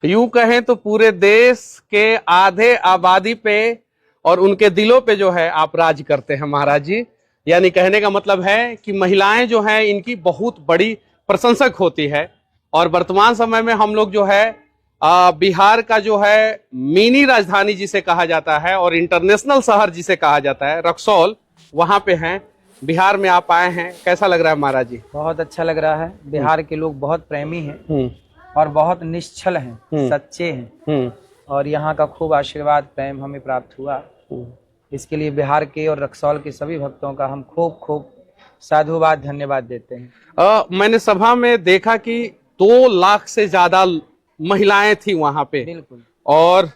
यूं कहें तो पूरे देश के आधे आबादी पे और उनके दिलों पे जो है आप राज करते हैं महाराज जी। यानी कहने का मतलब है कि महिलाएं जो है इनकी बहुत बड़ी प्रशंसक होती है। और वर्तमान समय में हम लोग जो है बिहार का जो है मिनी राजधानी जिसे कहा जाता है और इंटरनेशनल शहर जिसे कहा जाता है रक्सौल, वहां पे हैं। बिहार में आप आए हैं, कैसा लग रहा है महाराज जी? बहुत अच्छा लग रहा है। बिहार के लोग बहुत प्रेमी हैं और बहुत निश्चल हैं, सच्चे हैं और यहाँ का खूब आशीर्वाद प्रेम हमें प्राप्त हुआ। इसके लिए बिहार के और रक्सौल के सभी भक्तों का हम खूब खूब साधुवाद धन्यवाद देते हैं। मैंने सभा में देखा कि 2 लाख से ज्यादा महिलाएं थी वहां पे। बिल्कुल। और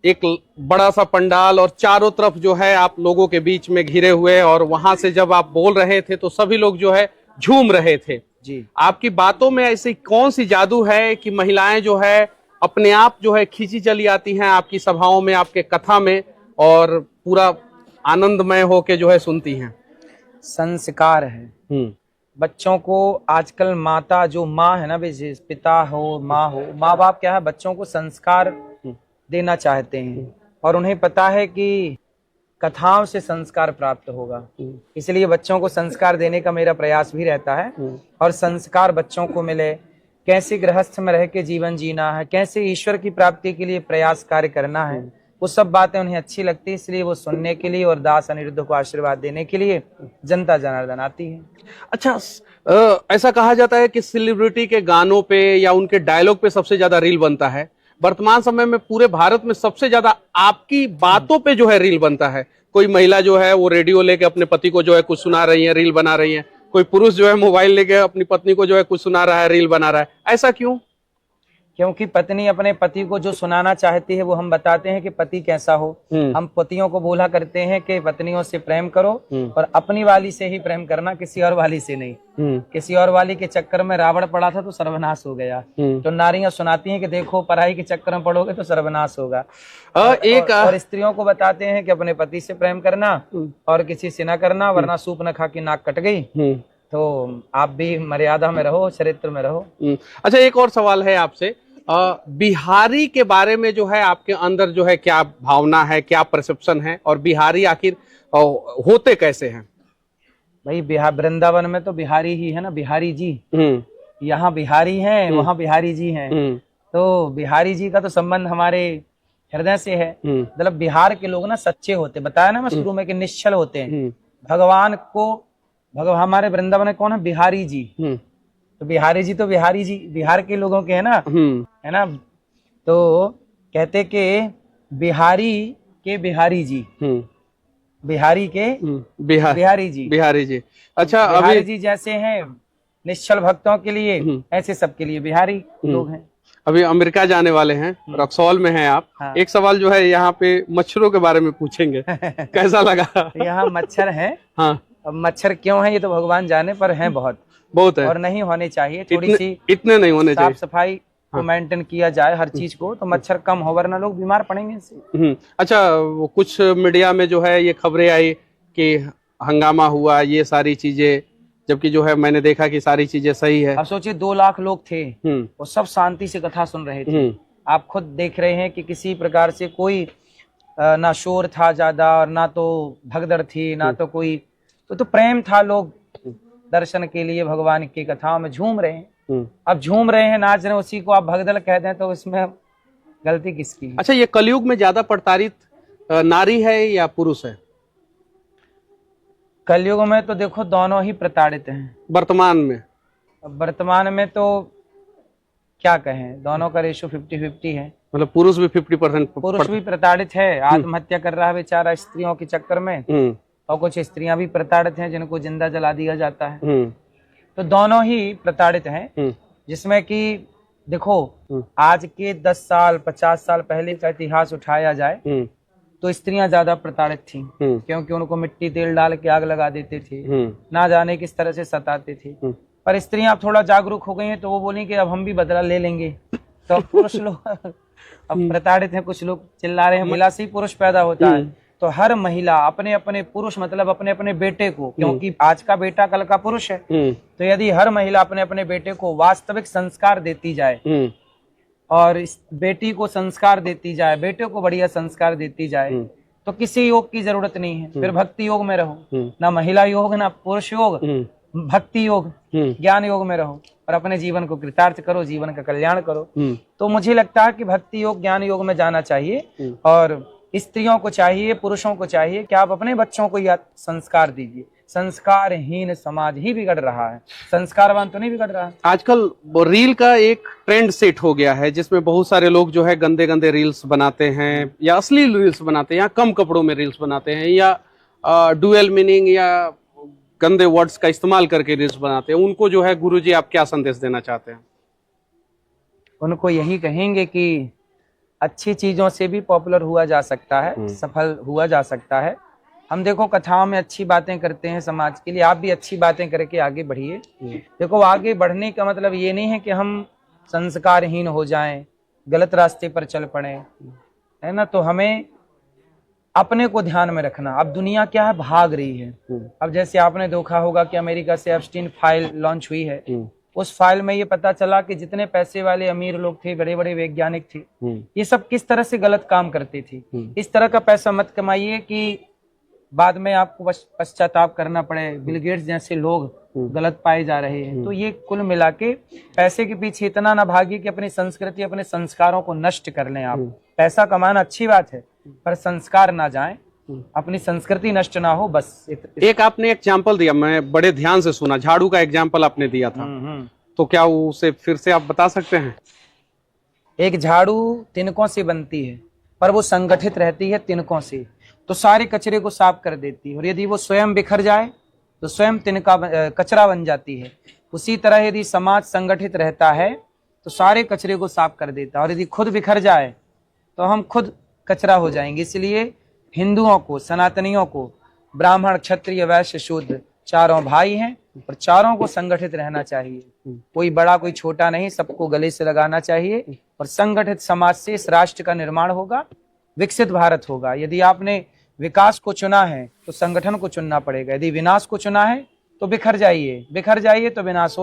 एक बड़ा सा पंडाल और चारों तरफ जो है आप लोगों के बीच में घिरे हुए, और वहां से जब आप बोल रहे थे तो सभी लोग जो है झूम रहे थे जी। आपकी बातों में ऐसी कौन सी जादू है कि महिलाएं जो है अपने आप जो है खींची चली आती हैं आपकी सभाओं में, आपके कथा में, और पूरा आनंदमय होके जो है सुनती हैं? संस्कार है। बच्चों को आजकल माता जो माँ है ना, पिता हो माँ बाप क्या है, बच्चों को संस्कार देना चाहते हैं और उन्हें पता है कि कथाओं से संस्कार प्राप्त होगा। इसलिए बच्चों को संस्कार देने का मेरा प्रयास भी रहता है और संस्कार बच्चों को मिले, कैसे गृहस्थ में रह के जीवन जीना है, कैसे ईश्वर की प्राप्ति के लिए प्रयास कार्य करना है, वो सब बातें उन्हें अच्छी लगती है। इसलिए वो सुनने के लिए और दास अनिरुद्ध को आशीर्वाद देने के लिए जनता जनार्दन आती है। अच्छा, ऐसा कहा जाता है कि सेलिब्रिटी के गानों पे या उनके डायलॉग पे सबसे ज्यादा रील बनता है। वर्तमान समय में पूरे भारत में सबसे ज्यादा आपकी बातों पे जो है रील बनता है। कोई महिला जो है वो रेडियो लेके अपने पति को जो है कुछ सुना रही है, रील बना रही है। कोई पुरुष जो है मोबाइल लेके अपनी पत्नी को जो है कुछ सुना रहा है, रील बना रहा है। ऐसा क्यों? क्योंकि पत्नी अपने पति को जो सुनाना चाहती है वो हम बताते हैं कि पति कैसा हो। हम पतियों को बोला करते हैं कि पत्नियों से प्रेम करो और अपनी वाली से ही प्रेम करना, किसी और वाली से नहीं। किसी और वाली के चक्कर में रावण पड़ा था तो सर्वनाश हो गया। तो नारियां सुनाती हैं कि देखो पराई के चक्कर में पड़ोगे तो सर्वनाश होगा। और स्त्रियों को बताते हैं कि अपने पति से प्रेम करना और किसी से ना करना, वरना सूप न खा की नाक कट गई। तो आप भी मर्यादा में रहो, चरित्र में रहो। अच्छा, एक और सवाल है आपसे। बिहारी के बारे में जो है आपके अंदर जो है क्या भावना है, क्या परसेप्शन है, और बिहारी आखिर होते कैसे हैं? भाई बिहार वृंदावन में तो बिहारी ही है ना, बिहारी जी। यहाँ बिहारी हैं, वहाँ बिहारी जी हैं। तो बिहारी जी का तो संबंध हमारे हृदय से है। मतलब बिहार के लोग ना सच्चे होते, बताया ना मैं शुरू में कि निश्चल होते हैं। भगवान हमारे वृंदावन में कौन है? बिहारी जी। तो बिहारी जी बिहार के लोगों के है ना, है ना। तो कहते कि बिहारी जी, बिहारी के बिहारी जी। अच्छा, बिहारी जी जैसे हैं निश्चल भक्तों के लिए, ऐसे सबके लिए बिहारी लोग हैं। अभी अमेरिका जाने वाले हैं, रक्सौल में हैं आप। हाँ। एक सवाल जो है यहाँ पे मच्छरों के बारे में पूछेंगे। कैसा लगा? यहाँ मच्छर है। हाँ। अब मच्छर क्यों है ये तो भगवान जाने, पर है बहुत है और नहीं होने चाहिए। थोड़ी सी इतने नहीं होने चाहिए। साफ सफाई को मेंटेन किया जाए हर चीज को, तो मच्छर कम हो, वरना लोग बीमार पड़ेंगे इससे। अच्छा, वो कुछ मीडिया में जो है ये खबरें आई कि हंगामा हुआ, ये सारी चीजें, जबकि जो है मैंने देखा कि सारी चीजें सही है। अब सोचिए 2 लाख लोग थे वो सब शांति से कथा सुन रहे थे। आप खुद देख रहे हैं कि किसी प्रकार से कोई ना शोर था ज्यादा और ना तो भगदड़ थी, ना तो कोई तो प्रेम था। लोग दर्शन के लिए भगवान की कथाओं में झूम रहे हैं। अब झूम रहे हैं, नाच रहे हैं, उसी को आप भगदड़ कह दें तो इसमें गलती किसकी है? अच्छा, ये कलयुग में ज्यादा प्रताड़ित नारी है या पुरुष है? कलयुग में तो देखो दोनों ही प्रताड़ित हैं वर्तमान में। वर्तमान में तो क्या कहें, दोनों का रेशो 50-50 है। मतलब पुरुष भी 50%? पुरुष भी प्रताड़ित है, आत्महत्या कर रहा है बेचारा स्त्रियों के चक्कर में, और कुछ स्त्रियां भी प्रताड़ित हैं जिनको जिंदा जला दिया जाता है। तो दोनों ही प्रताड़ित हैं। जिसमें कि देखो आज के 10 साल 50 साल पहले का इतिहास उठाया जाए तो स्त्रियां ज्यादा प्रताड़ित थी, क्योंकि उनको मिट्टी तेल डाल के आग लगा देते थे, ना जाने किस तरह से सताते थे। पर स्त्रियां अब थोड़ा जागरूक हो गई हैं तो वो बोली कि अब हम भी बदला ले लेंगे। तो पुरुष लोग अब प्रताड़ित हैं, कुछ लोग चिल्ला रहे हैं महिला से ही पुरुष पैदा होता है। तो हर महिला अपने अपने पुरुष, मतलब अपने अपने बेटे को, क्योंकि आज का बेटा कल का पुरुष है, तो यदि हर महिला अपने अपने बेटे को वास्तविक संस्कार देती जाए और इस बेटी को संस्कार देती जाए, बेटे को बढ़िया संस्कार देती जाए, तो किसी योग की जरूरत नहीं है। फिर भक्ति योग में रहो, ना महिला योग ना पुरुष योग, भक्ति योग ज्ञान योग में रहो और अपने जीवन को कृतार्थ करो, जीवन का कल्याण करो। तो मुझे लगता है कि भक्ति योग ज्ञान योग में जाना चाहिए और स्त्रियों को चाहिए, पुरुषों को चाहिए कि आप अपने बच्चों को यह संस्कार दीजिए। संस्कारहीन समाज ही बिगड़ रहा है, संस्कारवान तो नहीं बिगड़ रहा है। आजकल रील का एक ट्रेंड सेट हो गया है जिसमें बहुत सारे लोग जो है गंदे गंदे रील्स बनाते हैं या अश्लील रील्स बनाते हैं या कम कपड़ों में रील्स बनाते हैं या डुअल मीनिंग या गंदे वर्ड्स का इस्तेमाल करके रील्स बनाते हैं। उनको जो है गुरुजी आप क्या संदेश देना चाहते हैं? उनको यही कहेंगे कि अच्छी चीजों से भी पॉपुलर हुआ जा सकता है, सफल हुआ जा सकता है। हम देखो कथाओं में अच्छी बातें करते हैं समाज के लिए, आप भी अच्छी बातें करके आगे बढ़िए। देखो आगे बढ़ने का मतलब ये नहीं है कि हम संस्कारहीन हो जाएं, गलत रास्ते पर चल पड़े, है ना। तो हमें अपने को ध्यान में रखना। अब दुनिया क्या है, भाग रही है। अब जैसे आपने देखा होगा कि अमेरिका से एप्स्टीन फाइल लॉन्च हुई है, उस फाइल में ये पता चला कि जितने पैसे वाले अमीर लोग थे, बड़े बड़े वैज्ञानिक थे, ये सब किस तरह से गलत काम करते थे। इस तरह का पैसा मत कमाइए कि बाद में आपको पश्चाताप करना पड़े। बिल गेट्स जैसे लोग गलत पाए जा रहे हैं। तो ये कुल मिला के पैसे के पीछे इतना ना भागिए कि अपनी संस्कृति, अपने संस्कारों को नष्ट कर लें। आप पैसा कमाना अच्छी बात है, पर संस्कार ना जाएं, अपनी संस्कृति नष्ट ना हो। बस एक आपने एग्जाम्पल दिया, मैं बड़े ध्यान से सुना, झाड़ू का एग्जाम्पल आपने दिया था, तो क्या उसे फिर से आप बता सकते हैं? एक झाड़ू तिनकों से बनती है, पर वो संगठित रहती है तिनकों से, तो सारे कचरे को साफ कर देती है। और यदि वो स्वयं बिखर जाए तो स्वयं तिनका कचरा बन जाती है। उसी तरह यदि समाज संगठित रहता है तो सारे कचरे को साफ कर देता है, और यदि खुद बिखर जाए तो हम खुद कचरा हो जाएंगे। इसलिए हिंदुओं को, सनातनियों को, ब्राह्मण, क्षत्रिय, वैश्य, शूद्र चारों भाई हैं और चारों को संगठित रहना चाहिए। कोई बड़ा कोई छोटा नहीं, सबको गले से लगाना चाहिए। और संगठित समाज से इस राष्ट्र का निर्माण होगा, विकसित भारत होगा। यदि आपने विकास को चुना है तो संगठन को चुनना पड़ेगा। यदि विनाश को चुना है तो बिखर जाइए, बिखर जाइए तो विनाश हो।